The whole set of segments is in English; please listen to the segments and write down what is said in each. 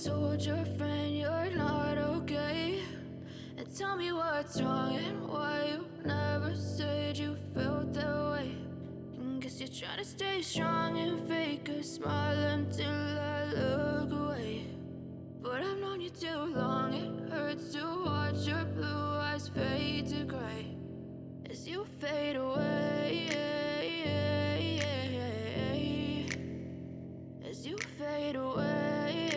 told your friend you're not okay? And tell me what's wrong and why you never said you felt that way. And guess you're trying to stay strong and fake a smile until I look away. But I've known you too long, it hurts to watch your blue eyes fade to gray as you fade away. As you fade away.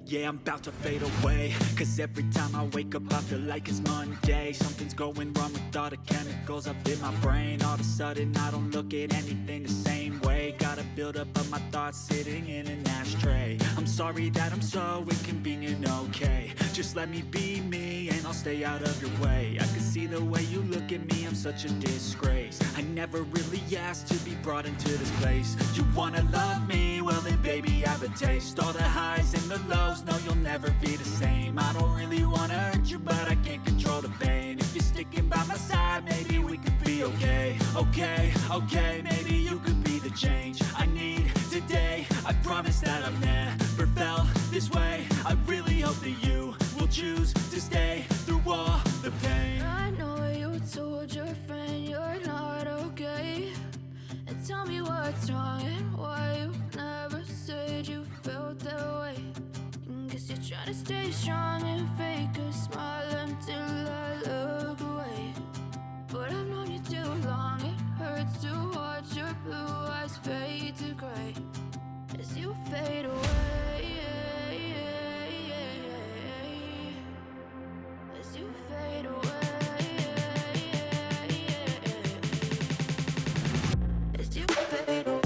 Yeah, I'm about to fade away, cause every time I wake up I feel like it's Monday. Something's going wrong with all the chemicals up in my brain. All of a sudden I don't look at anything the same way. Got a buildup of my thoughts sitting in an ashtray. I'm sorry that I'm so inconvenient, okay? Just let me be me and I'll stay out of your way. I can see the way you look at me, I'm such a disgrace. I never really asked to be brought into this place. You wanna love me? Well then baby I have a taste. All the highs and the lows, no you'll never be the same. I don't really wanna hurt you but I can't control the pain. If you're sticking by my side maybe we could be okay. Okay, maybe you could be the change I need today. I promise that I've never felt this way. I really hope that you will choose to stay through all the pain. I know you told your friend you're not okay. And tell me what's wrong and why you never said you felt that way. And guess you're trying to stay strong and fake a smile until I look away. But I've known you too long, it hurts to watch your blue eyes fade to gray as you fade away. As you fade away. As you fade away.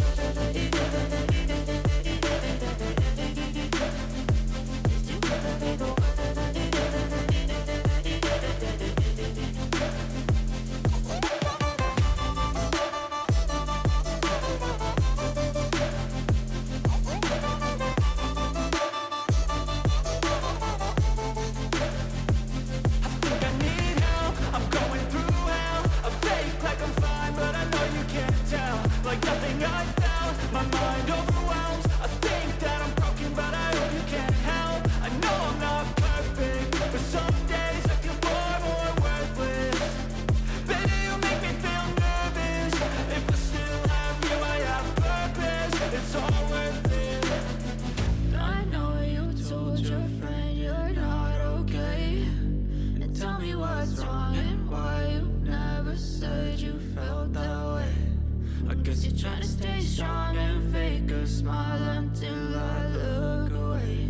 You're trying to stay strong and fake a smile until I look away.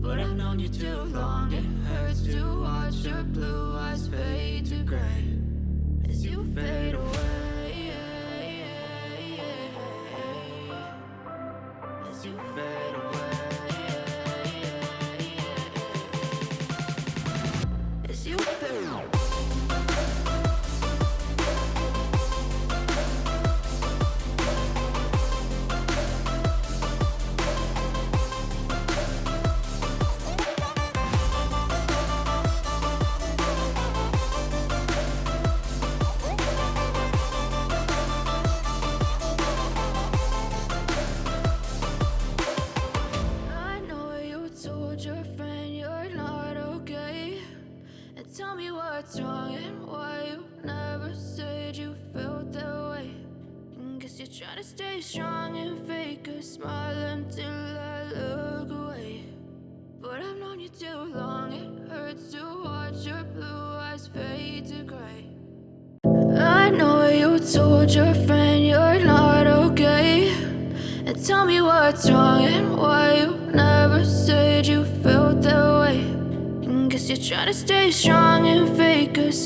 But I've known you too long, it hurts to watch your blue eyes fade to gray as you fade away. As you fade away. As you fade away. Your friend you're not okay. And tell me what's wrong and why you never said you felt that way. And guess you're trying to stay strong and fake a smile until I look away. But I've known you too long, it hurts to watch your blue eyes fade to gray. I know you told your friend you're not okay. And tell me what's wrong and why you never said you felt that way. And guess you're trying to stay strong and fake a smile.